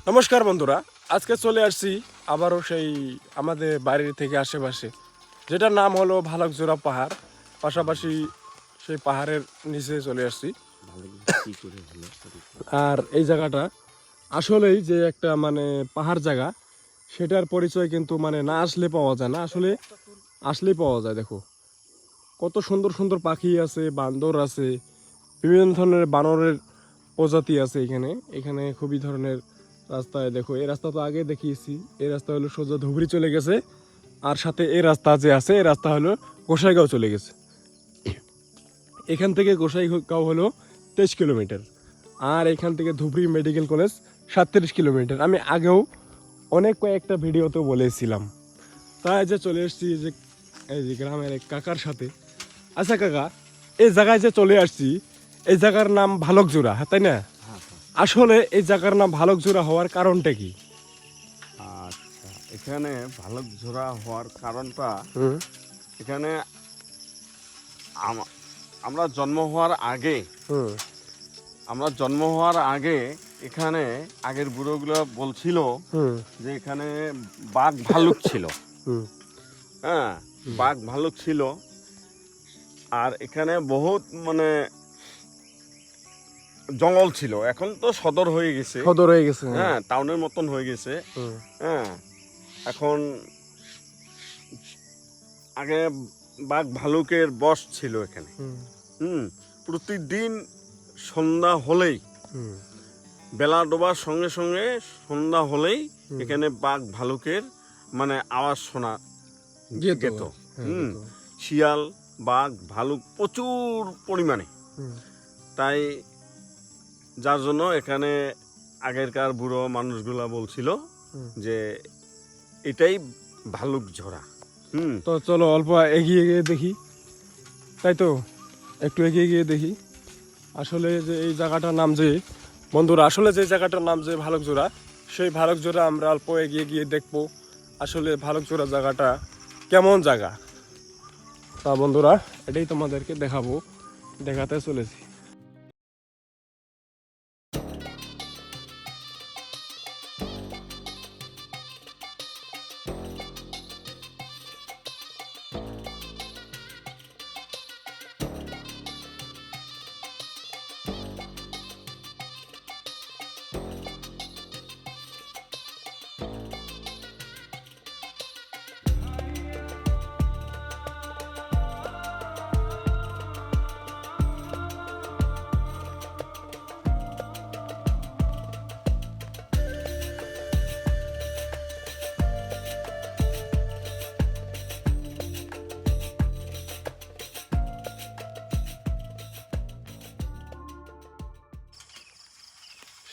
নমস্কার বন্ধুরা, আজকে চলে আসছি আবারও সেই আমাদের বাড়ির থেকে আশেপাশে, যেটার নাম হলো ভালুকজোড়া পাহাড়। পাশাপাশি সেই পাহাড়ের নিচে চলে আসছি। আর এই জায়গাটা আসলেই যে একটা পাহাড় জায়গা, সেটার পরিচয় কিন্তু না আসলে পাওয়া যায় না, আসলেই পাওয়া যায়। দেখো কত সুন্দর সুন্দর পাখি আছে, বান্দর আছে, বিভিন্ন ধরনের বানরের প্রজাতি আছে এখানে। এখানে খুবই ধরনের রাস্তায় দেখো, এই রাস্তা তো আগে দেখিয়েছি। এই রাস্তা হলো সোজা ধুবড়ি চলে গেছে, আর সাথে এই রাস্তা যে আছে এই রাস্তা হলো গোসাইগাঁও চলে গেছে। এখান থেকে গোসাইগাঁও হলো 23 কিলোমিটার, আর এখান থেকে ধুবড়ি মেডিকেল কলেজ 37 কিলোমিটার। আমি আগেও অনেক কয়েকটা ভিডিওতে বলেছিলাম। তাই যে চলে এসেছি যে এই যে গ্রামের এক কাকার সাথে। আচ্ছা কাকা, এই জায়গায় যে চলে আসছি, এই জায়গার নাম ভালুকজোড়া, হ্যাঁ তাই না? আসলে এই জায়গার নাম ভালুকজোড়া হওয়ার কারণটা কি? আচ্ছা, এখানে ভালুকজোড়া হওয়ার কারণটা, এখানে আমরা জন্ম হওয়ার আগে এখানে আগের বুড়োগুলো বলছিল যে এখানে বাঘ ভালুক ছিল। হ্যাঁ, বাঘ ভালুক ছিল। আর এখানে বহুত জঙ্গল ছিল। এখন তো সদর হয়ে গেছে, হ্যাঁ, টাউনের মতন হয়ে গেছে। হ্যাঁ, এখন আগে বাঘ ভালুকের বশ ছিল এখানে। প্রতিদিন সন্ধ্যা হলেই, বেলা ডোবার সঙ্গে সঙ্গে সন্ধ্যা হলেই এখানে বাঘ ভালুকের আওয়াজ শোনা যেত। শিয়াল, বাঘ, ভালুক প্রচুর পরিমাণে। তাই যার জন্য এখানে আগেরকার বুড়ো মানুষগুলা বলছিল যে এটাই ভালুকজোড়া। তো চলো অল্প এগিয়ে গিয়ে দেখি, তাই তো একটু এগিয়ে গিয়ে দেখি। আসলে যে এই জায়গাটার নাম যে বন্ধুরা, আসলে যে জায়গাটার নাম যে ভালুকজোড়া, সেই ভালুকজোড়া আমরা অল্প এগিয়ে গিয়ে দেখবো আসলে ভালুকজোড়া জায়গাটা কেমন জায়গা। তা বন্ধুরা, এটাই তোমাদেরকে দেখাতে চলেছি।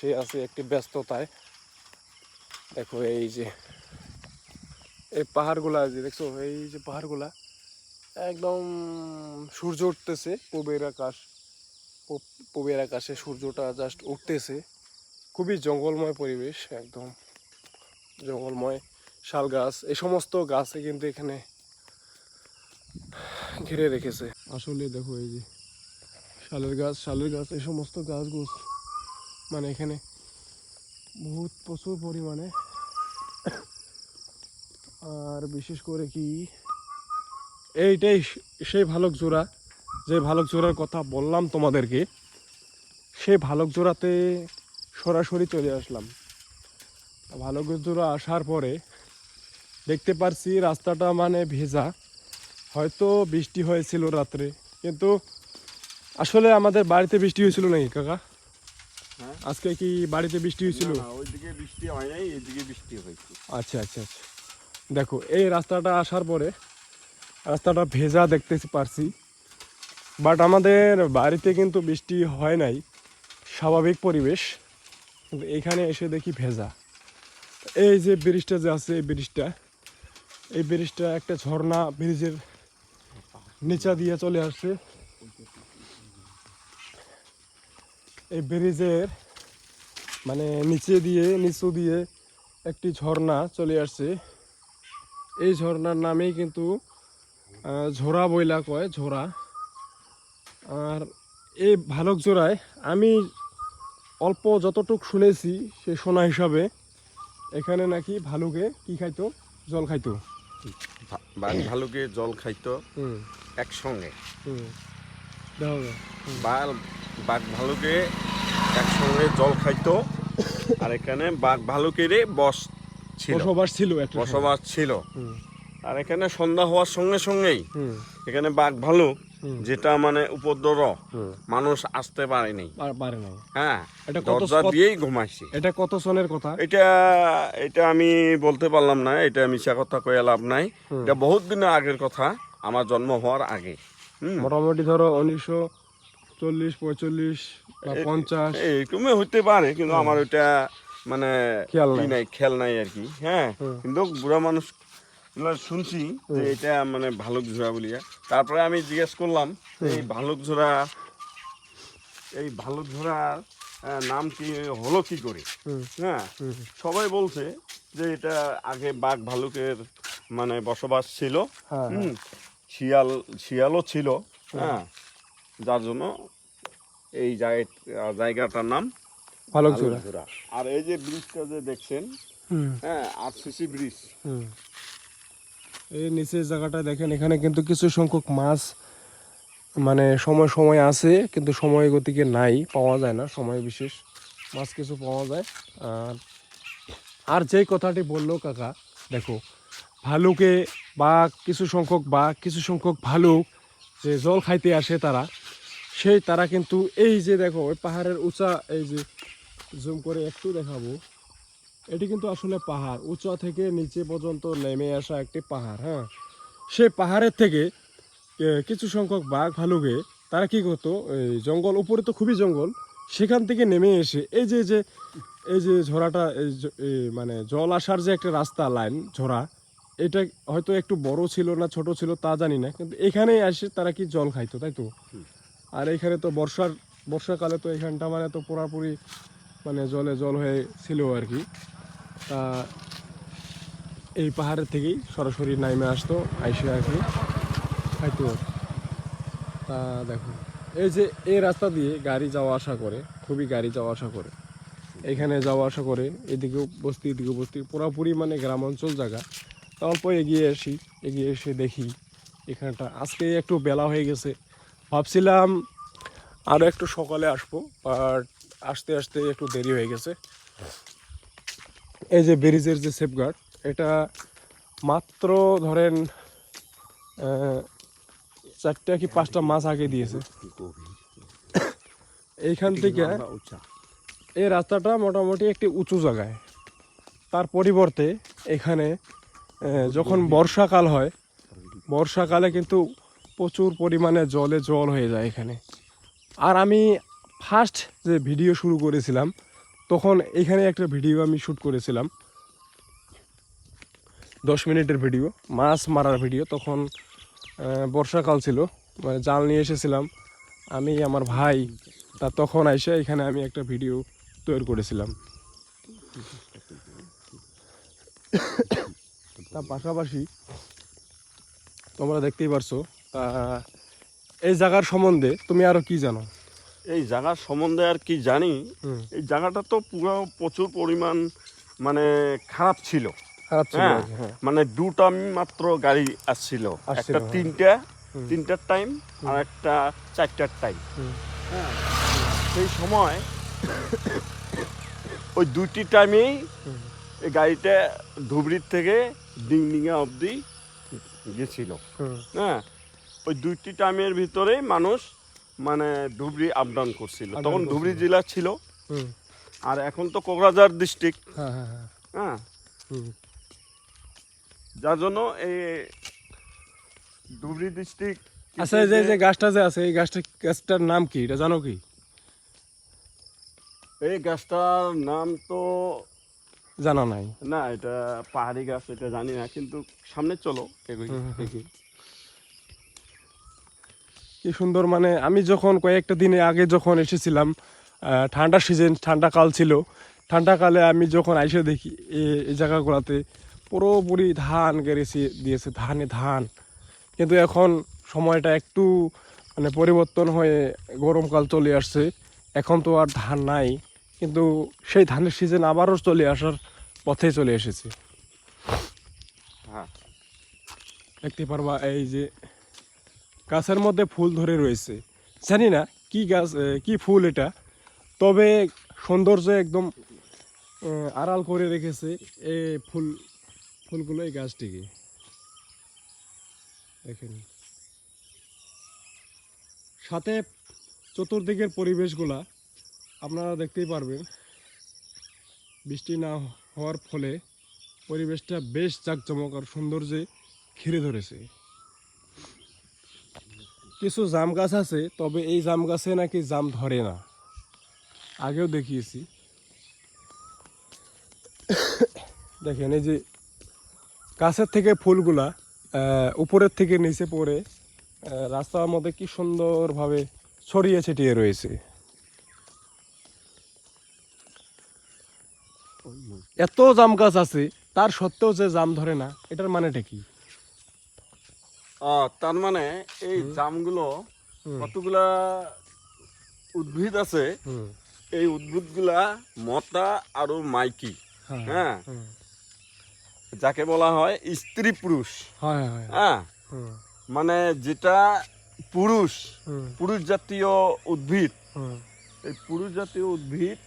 সে আছে একটি ব্যস্ততায়। দেখো এই যে এই পাহাড়গুলা যে দেখছো, এই যে পাহাড়গুলা একদম সূর্য উঠতেছে, পূবের আকাশে সূর্যটা জাস্ট উঠতেছে। খুবই জঙ্গলময় পরিবেশ, একদম জঙ্গলময়। শাল গাছ, এই সমস্ত গাছে কিন্তু এখানে ঘিরে রেখেছে। আসলে দেখো এই যে শালের গাছ, এই সমস্ত গাছগুছ এখানে বহুত প্রচুর পরিমাণে। আর বিশেষ করে কি এইটাই সেই ভালুকজোড়া, যে ভালুকজোড়ার কথা বললাম তোমাদেরকে, সেই ভালুকজোড়াতে সরাসরি চলে আসলাম। ভালুকজোড়া আসার পরে দেখতে পারছি রাস্তাটা ভেজা, হয়তো বৃষ্টি হয়েছিল রাত্রে, কিন্তু আসলে আমাদের বাড়িতে বৃষ্টি হয়েছিল নাকি কাকা? আজকে কি বাড়িতে বৃষ্টি হয়েছিল? ওইদিকে বৃষ্টি হয় নাই, এইদিকে বৃষ্টি হয়েছে। আচ্ছা আচ্ছা আচ্ছা। দেখো এই রাস্তাটা আসার পরে রাস্তাটা ভেজা দেখতে পারছি, বাট আমাদের বাড়িতে কিন্তু বৃষ্টি হয় নাই, স্বাভাবিক পরিবেশ। কিন্তু এখানে এসে দেখি ভেজা। এই যে ব্রিজটা যে আছে, এই ব্রিজটা একটা ঝর্ণা ব্রিজের নিচা দিয়ে চলে আসছে। এই ব্রিজের নিচু দিয়ে একটি ঝর্ণা চলে আসছে। এই ঝর্ণার নামেই কিন্তু ঝোড়া বইলা কয়, ঝোড়া। আর এই ভালুকজোড়ায় আমি অল্প যতটুক শুনেছি সে শোনা হিসাবে এখানে নাকি ভালুকে কি খাইতো, জল খাইতো। বাঘ ভালুকে জল খাইতো হুম একসঙ্গে। হুম দেখো গে। বাঘ ভালুকে একসঙ্গে জল খাইতো, আর এখানে বাঘ ভালুকেরই বসবাস ছিল একটা সময়। বসবাস ছিল। হুম আর এখানে সন্ধ্যা হওয়ার সঙ্গে সঙ্গেই হুম এখানে বাঘ ভালুক হুম যেটা মানে উপদ্রব, হুম মানুষ আসতে পারেনি। পারে নাই। হ্যাঁ, এটা কত দরজা দিয়েই ঘুমাইছে। এটা কত সনের কথা? এটা আমি বলতে পারলাম না, এটা মিশা কথা কয়ে লাভ নাই। হুম। এটা বহুত দিনের আগের কথা, আমার জন্ম হওয়ার আগে। মোটামুটি ধরো 1940, 45 বা 50 এইরকমই হইতে পারে, কিন্তু আমার ওইটা মানে খেয়াল নাই আর কি। হ্যাঁ, কিন্তু বুড়া মানুষ শুনছি যে এটা মানে ভালুক ঝোড়া বলিয়া। তারপরে আমি জিজ্ঞেস করলাম এই ভালুক ঝোড়ার নাম কি হলো কি করে। হ্যাঁ, সবাই বলছে যে এটা আগে বাঘ ভালুকের মানে বসবাস ছিল। শিয়ালও ছিল। হ্যাঁ, যার জন্য এই জায়গাটার নাম ভালুক ঝোড়া। আর এই যে ব্রিজটা যে দেখছেন, হ্যাঁ, আরসিসি ব্রিজ। এই নিচের জায়গাটা দেখেন, এখানে কিন্তু কিছু সংখ্যক মাছ মানে সময় সময় আছে, কিন্তু সময় গতিকে নাই, পাওয়া যায় না। সময় বিশেষ মাছ কিছু পাওয়া যায়। আর যেই কথাটি বললো কাকা, দেখো ভালুকে কিছু সংখ্যক ভালুক যে জল খাইতে আসে তারা কিন্তু এই যে দেখো ওই পাহাড়ের উঁচা, এই যে জুম করে একটু দেখাবো, এটি কিন্তু আসলে পাহাড়, উঁচা থেকে নিচে পর্যন্ত নেমে আসা একটি পাহাড়। হ্যাঁ, সেই পাহাড়ের থেকে কিছু সংখ্যক বাঘ ভালুকে তারা কি করতো, এই জঙ্গল, উপরে তো খুবই জঙ্গল, সেখান থেকে নেমে এসে এই যে ঝোড়াটা, মানে জল আসার যে একটা রাস্তা, লাইন ঝোড়া, এটা হয়তো একটু বড় ছিল না ছোট ছিল তা জানি না, কিন্তু এখানেই এসে তারা কি জল খাইতো, তাই তো। আর এখানে তো বর্ষাকালে তো এখানটা মানে তো পুরাপুরি মানে জল হয়ে ছিল আর কি। তা এই পাহাড়ের থেকেই সরাসরি নামে আসতো, আইসে আর কি খাইতো। তা দেখো এই যে এই রাস্তা দিয়ে গাড়ি যাওয়া আসা করে, খুবই গাড়ি যাওয়া আসা করে, এখানে যাওয়া আসা করে, এদিকেও বস্তি পুরাপুরি মানে গ্রাম অঞ্চল জায়গা। তা অল্প এগিয়ে এসে দেখি এখানটা আজকে একটু বেলা হয়ে গেছে, ভাবছিলাম আরও একটু সকালে আসবো, বাট আসতে আসতে একটু দেরি হয়ে গেছে। এই যে ব্রিজের যে সেফগার্ড, এটা মাত্র ধরেন 4টা কি 5টা মাছ আগে দিয়েছে। এইখান থেকে এই রাস্তাটা মোটামুটি একটি উঁচু জায়গায়, তার পরিবর্তে এখানে যখন বর্ষাকাল হয়, বর্ষাকালে কিন্তু প্রচুর পরিমাণে জল হয়ে যায় এখানে। আর আমি ফার্স্ট যে ভিডিও শুরু করেছিলাম, তখন এখানে একটা ভিডিও আমি শ্যুট করেছিলাম, 10 মিনিটের ভিডিও, মাছ মারার ভিডিও। তখন বর্ষাকাল ছিল, মানে জাল নিয়ে এসেছিলাম আমি, আমার ভাই। তখন এসে এখানে আমি একটা ভিডিও তৈরি করেছিলাম। তার পাশাপাশি তোমরা দেখতেই পারছো। তা এই জায়গার সম্বন্ধে তুমি আরো কি জানো? এই জায়গার সম্বন্ধে আর কি জানি, এই জায়গাটা তো প্রচুর পরিমাণ মানে খারাপ ছিল। হ্যাঁ, মানে 2টা মাত্র গাড়ি আসছিল, একটা 3টার টাইম আর একটা 4টার টাইম। হ্যাঁ, সেই সময় ওই 2টি টাইমেই এই গাড়িটা ধুবড়ির থেকে ডিংডিঙা অবধি গেছিল। হ্যাঁ, ওই 2টি টাইমের ভিতরেই মানুষ মানে ধুবড়ি আপ ডাউন করছিল। তখন ধুবড়ি জেলা ছিল, আর এখন তো কোকরাঝাড় ডিস্ট্রিক্ট। হ্যাঁ, যার জন্য এই ধুবড়ি ডিস্ট্রিক্ট। আচ্ছা, এই যে গাছটা যে আছে, এই গাছটার নাম কি, এটা জানো কি? এই গাছটার নাম তো জানা নাই না, এটা পাহাড়ি গাছ, এটা জানি না, কিন্তু সামনে চলো কি সুন্দর। মানে আমি যখন কয়েকটা দিনে আগে যখন এসেছিলাম, ঠান্ডার সিজন, ঠান্ডাকাল ছিল, ঠান্ডাকালে আমি যখন আইসে দেখি এই জায়গাগুলোতে পুরোপুরি ধান গেড়েছে দিয়েছে, ধান। কিন্তু এখন সময়টা একটু মানে পরিবর্তন হয়ে গরমকাল চলে আসছে, এখন তো আর ধান নাই, কিন্তু সেই ধানের সিজন আবারও চলে আসার পথে চলে এসেছে। হ্যাঁ দেখতে পারবা এই যে গাছের মধ্যে ফুল ধরে রয়েছে, জানি না কি গাছ কি ফুল এটা, তবে সৌন্দর্য একদম আড়াল করে রেখেছে এই ফুলগুলো এই গাছটিকে দেখেন। সাথে চতুর্দিকের পরিবেশগুলা আপনারা দেখতেই পারবেন, বৃষ্টি না হওয়ার ফলে পরিবেশটা বেশ জাঁকজমক আর সৌন্দর্যে ঘিরে ধরেছে। কিছু জাম গাছ আছে, তবে এই জাম গাছে নাকি জাম ধরে না, আগেও দেখিয়েছি। দেখেন এই যে গাছের থেকে ফুলগুলা উপরের থেকে নিচে পড়ে রাস্তার মধ্যে কি সুন্দরভাবে ছড়িয়ে ছিটিয়ে রয়েছে। এত জাম গাছ আছে তার সত্ত্বেও যে জাম ধরে না, এটার মানেটা কি? তার মানে এই জামগুলো কতগুলা উদ্ভিদ আছে, এই উদ্ভিদগুলা মতা আর মাইকি, হ্যাঁ, যাকে বলা হয় স্ত্রী পুরুষ। হ্যাঁ, মানে যেটা পুরুষ জাতীয় উদ্ভিদ, এই পুরুষ জাতীয় উদ্ভিদ,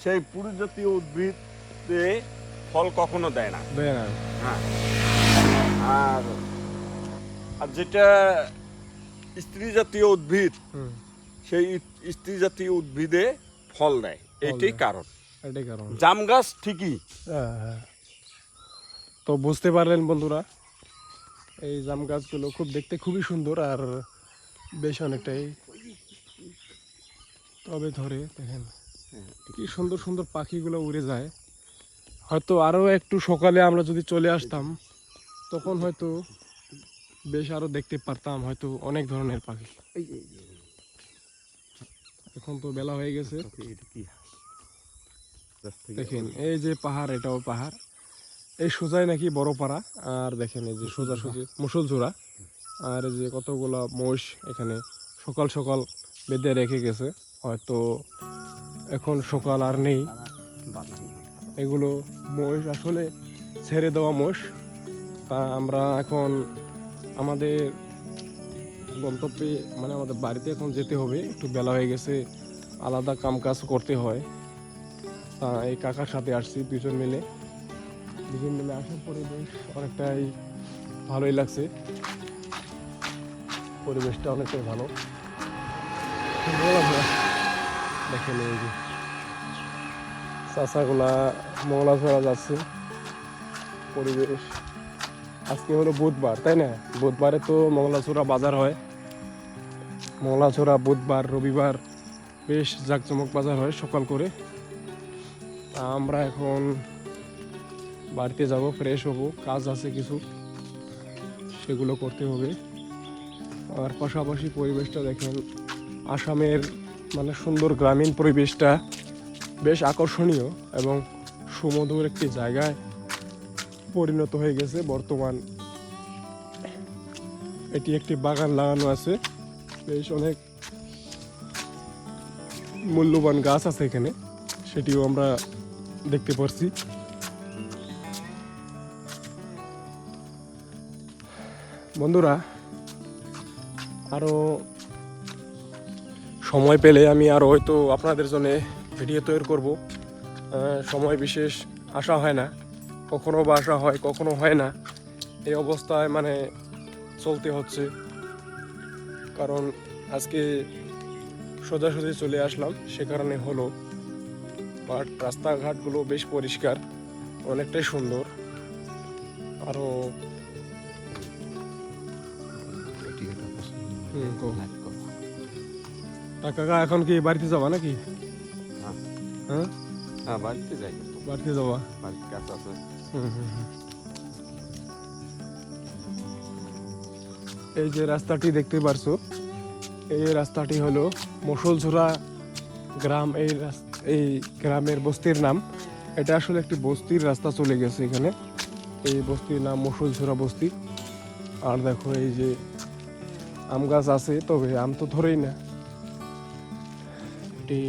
সেই পুরুষ জাতীয় উদ্ভিদে ফল কখনো দেয় না। হ্যাঁ, আর যেটা স্ত্রী জাতীয় উদ্ভিদ, সেই স্ত্রী জাতীয় উদ্ভিদে ফল দেয়। এটাই কারণ। জাম গাছ ঠিকই। তো বুঝতে পারলেন বন্ধুরা, এই জাম গাছগুলো খুব দেখতে খুবই সুন্দর আর বেশ অনেকটাই তবে ধরে। দেখেন কি সুন্দর সুন্দর পাখিগুলো উড়ে যায়। হয়তো আরও একটু সকালে আমরা যদি চলে আসতাম, তখন হয়তো বেশ আরো দেখতে পারতাম হয়তো অনেক ধরনের পাখি। এখন তো বেলা হয়ে গেছে। দেখেন এই যে পাহাড়, এটাও পাহাড়, এই সোজাই নাকি বড় পাড়া। আর দেখেন এই যে সোজাসুজি মুসলঝোড়া, আর এই যে কতগুলা মোষ এখানে সকাল সকাল বেঁধে রেখে গেছে, হয়তো এখন সকাল আর নেই। এগুলো মোষ, আসলে ছেড়ে দেওয়া মোষ। তা আমরা এখন আমাদের গন্তব্যে, মানে আমাদের বাড়িতে এখন যেতে হবে, একটু বেলা হয়ে গেছে, আলাদা কাম কাজ করতে হয়। তা এই কাকার সাথে আসছি, দুজন মিলে আসার পরে বেশ অনেকটাই ভালোই লাগছে, পরিবেশটা অনেকটাই ভালো। দেখেন এই যে চাষাগুলা মংলা ছড়া যাচ্ছে। পরিবেশ আজকে হলো বুধবার, তাই না? বুধবারে তো মংলাছড়া বাজার হয়। মংলাছড়া বুধবার রবিবার বেশ জাঁকজমক বাজার হয় সকাল করে। আমরা এখন বাড়িতে যাব, ফ্রেশ হব, কাজ আছে কিছু, সেগুলো করতে হবে। আর পাশাপাশি পরিবেশটা দেখেন, আসামের মানে সুন্দর গ্রামীণ পরিবেশটা বেশ আকর্ষণীয় এবং সুমধুর একটি জায়গায় পরিণত হয়ে গেছে বর্তমান। এটি একটি বাগান লাগানো আছে, বেশ অনেক মূল্যবান গাছ আছে এখানে, সেটিও আমরা দেখতে পাচ্ছি। বন্ধুরা, আরো সময় পেলে আমি আরো হয়তো আপনাদের জন্য ভিডিও তৈরি করব। সময় বিশেষ আসা হয় না, কখনো বা আসা হয়, কখনো হয় না। এই অবস্থায় মানে চলতে হচ্ছে, কারণ আজকে সোজাসুজি চলে আসলাম, সে কারণে হলো। বাট রাস্তাঘাটগুলো বেশ পরিষ্কার, অনেকটাই সুন্দর। আরো কাকা এখন কি বাড়িতে যাবা নাকি? হ্যাঁ, বাড়িতে যাই, বাড়িতে যাবা, বাড়িতে কাজ আছে। এই যে রাস্তাটি দেখতে পারছো, এই রাস্তাটি হলো মুসলঝোড়া গ্রাম। এই গ্রামের বস্তির নাম, এটা আসলে একটি বস্তির রাস্তা চলে গেছে এখানে। এই বস্তির নাম মুসলঝোড়া বস্তি। আর দেখো এই যে আম গাছ আছে, তবে আম তো ধরেই না। এটি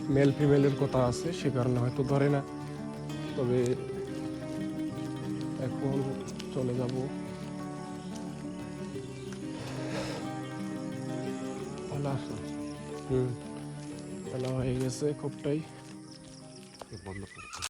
মেল ফিমেলের কথা আছে, সে কারণে হয়তো ধরে না। তবে এখন চলে যাব। বেলা হয়ে গেছে খুবটাই। বন্ধ করো।